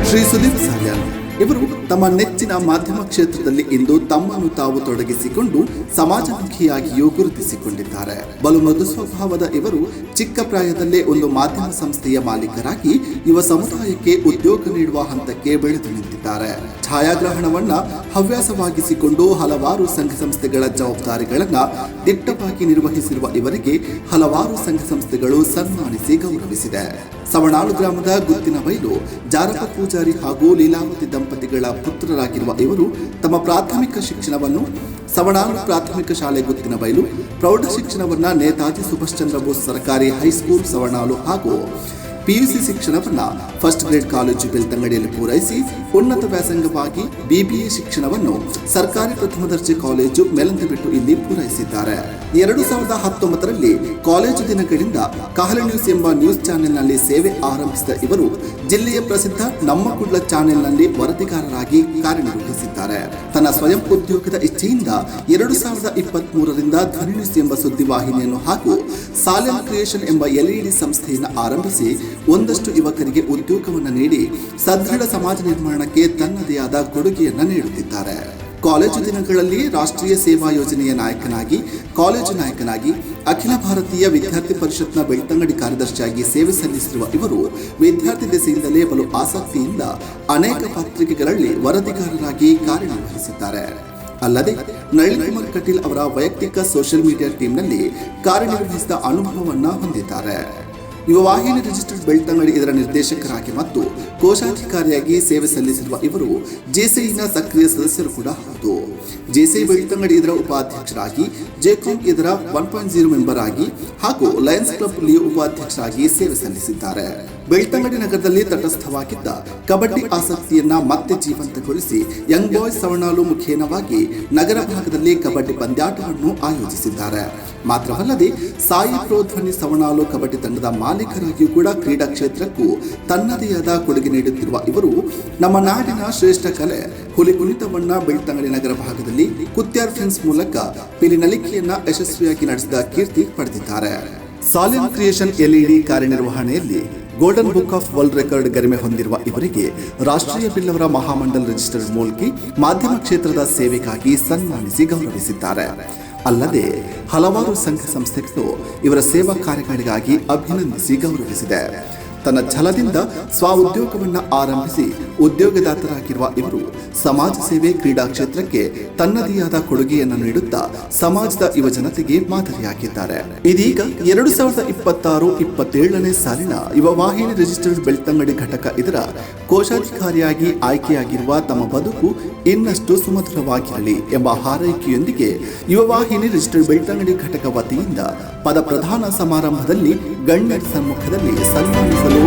ಶ್ರೀ ಸುದೀಪ್ ಸಾಲ್ಯಾನ್ ಇವರು ತಮ್ಮ ನೆಚ್ಚಿನ ಮಾಧ್ಯಮ ಕ್ಷೇತ್ರದಲ್ಲಿ ಇಂದು ತಮ್ಮನ್ನು ತಾವು ತೊಡಗಿಸಿಕೊಂಡು ಸಮಾಜಮುಖಿಯಾಗಿಯೂ ಗುರುತಿಸಿಕೊಂಡಿದ್ದಾರೆ. ಬಲು ಮೃದು ಸ್ವಭಾವದ ಇವರು ಚಿಕ್ಕ ಪ್ರಾಯದಲ್ಲೇ ಒಂದು ಮಾಧ್ಯಮ ಸಂಸ್ಥೆಯ ಮಾಲೀಕರಾಗಿ ಯುವ ಸಮುದಾಯಕ್ಕೆ ಉದ್ಯೋಗ ನೀಡುವ ಹಂತಕ್ಕೆ ಬೆಳೆದು ನಿಂತಿದ್ದಾರೆ. ಛಾಯಾಗ್ರಹಣವನ್ನ ಹವ್ಯಾಸವಾಗಿಸಿಕೊಂಡು ಹಲವಾರು ಸಂಘ ಸಂಸ್ಥೆಗಳ ಜವಾಬ್ದಾರಿಗಳನ್ನ ದಿಟ್ಟವಾಗಿ ನಿರ್ವಹಿಸಿರುವ ಇವರಿಗೆ ಹಲವಾರು ಸಂಘ ಸಂಸ್ಥೆಗಳು ಸನ್ಮಾನಿಸಿ ಗೌರವಿಸಿದೆ. ಸವಣಾಳು ಗ್ರಾಮದ ಗುತ್ತಿನಬೈಲು ಜಾರಪ್ಪ ಪೂಜಾರಿ ಹಾಗೂ ಲೀಲಾವತಿ ದಂಪತಿಗಳ ಪುತ್ರರಾಗಿರುವ ಇವರು ತಮ್ಮ ಪ್ರಾಥಮಿಕ ಶಿಕ್ಷಣವನ್ನು ಸವಣಾಳು ಪ್ರಾಥಮಿಕ ಶಾಲೆ ಗುತ್ತಿನಬೈಲು, ಪ್ರೌಢ ಶಿಕ್ಷಣವನ್ನ ನೇತಾಜಿ ಸುಭಾಷ್ ಚಂದ್ರ ಬೋಸ್ ಸರ್ಕಾರಿ ಹೈಸ್ಕೂಲ್ ಸವಣಾಳು ಹಾಗೂ PUC ಶಿಕ್ಷಣವನ್ನ ಫಸ್ಟ್ ಗ್ರೇಡ್ ಕಾಲೇಜು ಬೆಳ್ತಂಗಡಿಯಲ್ಲಿ ಪೂರೈಸಿ ಉನ್ನತ ವ್ಯಾಸಂಗವಾಗಿ BBA ಶಿಕ್ಷಣವನ್ನು ಸರ್ಕಾರಿ ಪ್ರಥಮ ದರ್ಜೆ ಕಾಲೇಜು ಮೆಲಂತಬಿಟ್ಟು ಇಲ್ಲಿ ಪೂರೈಸಿದ್ದಾರೆ. 2019ರಲ್ಲಿ ಕಾಲೇಜು ದಿನಗಳಿಂದ ಕಹಳೆ ನ್ಯೂಸ್ ಎಂಬ ನ್ಯೂಸ್ ಚಾನೆಲ್ನಲ್ಲಿ ಸೇವೆ ಆರಂಭಿಸಿದ ಇವರು ಜಿಲ್ಲೆಯ ಪ್ರಸಿದ್ಧ ನಮ್ಮ ಕುಡ್ಲ ಚಾನೆಲ್ನಲ್ಲಿ ವರದಿಗಾರರಾಗಿ ಕಾರ್ಯನಿರ್ವಹಿಸಿದ್ದಾರೆ. ತನ್ನ ಸ್ವಯಂ ಉದ್ಯೋಗದ ಇಚ್ಛೆಯಿಂದ 2023ರಿಂದ ಧ್ವನಿ ನ್ಯೂಸ್ ಎಂಬ ಸುದ್ದಿವಾಹಿನಿಯನ್ನು ಹಾಗೂ ಸಾಲ್ಯಾನ್ ಕ್ರಿಯೇಷನ್ ಎಂಬ LED ಸಂಸ್ಥೆಯನ್ನು ಆರಂಭಿಸಿ ಒಂದಷ್ಟು ಯುವಕರಿಗೆ ಉದ್ಯೋಗವನ್ನು ನೀಡಿ ಸದೃಢ ಸಮಾಜ ನಿರ್ಮಾಣಕ್ಕೆ ತನ್ನದೇ ಆದ ಕೊಡುಗೆಯನ್ನು ನೀಡುತ್ತಿದ್ದಾರೆ. ಕಾಲೇಜು ದಿನಗಳಲ್ಲಿ ರಾಷ್ಟ್ರೀಯ ಸೇವಾ ಯೋಜನೆಯ ಕಾಲೇಜು ನಾಯಕನಾಗಿ ಅಖಿಲ ಭಾರತೀಯ ವಿದ್ಯಾರ್ಥಿ ಪರಿಷತ್ನ ಬೆಳ್ತಂಗಡಿ ಕಾರ್ಯದರ್ಶಿಯಾಗಿ ಸೇವೆ ಸಲ್ಲಿಸಿರುವ ಇವರು ವಿದ್ಯಾರ್ಥಿ ದೆಸೆಯಿಂದಲೇ ಬಲು ಆಸಕ್ತಿಯಿಂದ ಅನೇಕ ಪತ್ರಿಕೆಗಳಲ್ಲಿ ವರದಿಗಾರರಾಗಿ ಕಾರ್ಯನಿರ್ವಹಿಸಿದ್ದಾರೆ. ಅಲ್ಲದೆ ನಳಿನ್ಕುಮಾರ್ ಕಟೀಲ್ ಅವರ ವೈಯಕ್ತಿಕ ಸೋಷಿಯಲ್ ಮೀಡಿಯಾ ಟೀಮ್ನಲ್ಲಿ ಕಾರ್ಯನಿರ್ವಹಿಸಿದ ಅನುಭವವನ್ನು ಹೊಂದಿದ್ದಾರೆ. ಯುವ ವಾಹಿನಿ ರಿಜಿಸ್ಟರ್ಡ್ ಬೆಳ್ತಂಗಡಿ ಇದರ ನಿರ್ದೇಶಕರಾಗಿ ಮತ್ತು ಕೋಶಾಧಿಕಾರಿಯಾಗಿ ಸೇವೆ ಸಲ್ಲಿಸಿರುವ ಇವರು JCIನ ಸಕ್ರಿಯ ಸದಸ್ಯರು ಕೂಡ ಹೌದು. JCI ಬೆಳ್ತಂಗಡಿ ಇದರ ಉಪಾಧ್ಯಕ್ಷರಾಗಿ, JCOM ಇದರ 1.0 ಮೆಂಬರ್ ಆಗಿ ಹಾಗೂ ಲಯನ್ಸ್ ಕ್ಲಬ್ ಲಿಯೋ ಉಪಾಧ್ಯಕ್ಷರಾಗಿ ಸೇವೆ ಸಲ್ಲಿಸಿದ್ದಾರೆ. ಬೆಳ್ತಂಗಡಿ ನಗರದಲ್ಲಿ ತಟಸ್ಥವಾಗಿದ್ದ ಕಬಡ್ಡಿ ಆಸಕ್ತಿಯನ್ನ ಮತ್ತೆ ಜೀವಂತಗೊಳಿಸಿ ಯಂಗ್ ಬಾಯ್ಸ್ ಸವಣಾಳು ಮುಖೇನವಾಗಿ ನಗರ ಭಾಗದಲ್ಲಿ ಕಬಡ್ಡಿ ಪಂದ್ಯಾಟವನ್ನು ಆಯೋಜಿಸಿದ್ದಾರೆ. ಮಾತ್ರವಲ್ಲದೆ ಸಾಯಿ ಪ್ರೋ ಧ್ವನಿ ಸವಣಾಳು ಕಬಡ್ಡಿ ತಂಡದ ಮಾಲೀಕರಾಗಿಯೂ ಕೂಡ ಕ್ರೀಡಾ ಕ್ಷೇತ್ರಕ್ಕೂ ತನ್ನದೇ ಆದ ಕೊಡುಗೆ ನೀಡುತ್ತಿರುವ ಇವರು ನಮ್ಮ ನಾಡಿನ ಶ್ರೇಷ್ಠ ಕಲೆ ಹುಲಿ ಕುಣಿತವನ್ನ ಬೆಳ್ತಂಗಡಿ ನಗರ ಭಾಗದಲ್ಲಿ ಕುತ್ಯಾರ್ ಫ್ರೆಂಡ್ಸ್ ಮೂಲಕ ಪಿಲಿನಲಿಕೆಯನ್ನ ಯಶಸ್ವಿಯಾಗಿ ನಡೆಸಿದ ಕೀರ್ತಿ ಪಡೆದಿದ್ದಾರೆ. ಸಾಲ್ಯಾನ್ ಕ್ರಿಯೇಷನ್ LED ಕಾರ್ಯನಿರ್ವಹಣೆಯಲ್ಲಿ golden book of world record ಗರಿಮೆ ಹೊಂದಿರುವ ಇವರಿಗೆ ರಾಷ್ಟ್ರೀಯ ಬಿಲ್ಲವರ ಮಹಾಮಂಡಲ್ ರಿಜಿಸ್ಟರ್ಡ್ ಮೂಲಕ ಮಾಧ್ಯಮ ಕ್ಷೇತ್ರದ ಸೇವೆಗಾಗಿ ಸನ್ಮಾನಿಸಿ ಗೌರವಿಸಿದ್ದಾರೆ. ಅಲ್ಲದೆ ಹಲವಾರು ಸಂಘ ಸಂಸ್ಥೆಗಳು ಇವರ ಸೇವಾ ಕಾರ್ಯಗಳಿಗಾಗಿ ಅಭಿನಂದಿಸಿ ಗೌರವಿಸಿದೆ. ತನ್ನ ಛಲದಿಂದ ಸ್ವ ಉದ್ಯೋಗವನ್ನು ಆರಂಭಿಸಿ ಉದ್ಯೋಗದಾತರಾಗಿರುವ ಇವರು ಸಮಾಜ ಸೇವೆ ಕ್ರೀಡಾ ಕ್ಷೇತ್ರಕ್ಕೆ ತನ್ನದೇ ಆದ ಕೊಡುಗೆಯನ್ನು ನೀಡುತ್ತಾ ಸಮಾಜದ ಯುವ ಜನತೆಗೆ ಮಾದರಿಯಾಗಿದ್ದಾರೆ. ಇದೀಗ 2026-27ನೇ ಸಾಲಿನ ಯುವ ವಾಹಿನಿ ರಿಜಿಸ್ಟರ್ಡ್ ಬೆಳ್ತಂಗಡಿ ಘಟಕ ಇದರ ಕೋಶಾಧಿಕಾರಿಯಾಗಿ ಆಯ್ಕೆಯಾಗಿರುವ ತಮ್ಮ ಬದುಕು ಇನ್ನಷ್ಟು ಸುಮಧುರವಾಗಿರಲಿ ಎಂಬ ಹಾರೈಕೆಯೊಂದಿಗೆ ಯುವ ವಾಹಿನಿ ರಿಜಿಸ್ಟರ್ಡ್ ಬೆಳ್ತಂಗಡಿ ಘಟಕ ವತಿಯಿಂದ ಪದ ಪ್ರದಾನ ಸಮಾರಂಭದಲ್ಲಿ ಗಣ್ಯರ ಸಮ್ಮುಖದಲ್ಲಿ ಸನ್ಮಾನಿಸಲು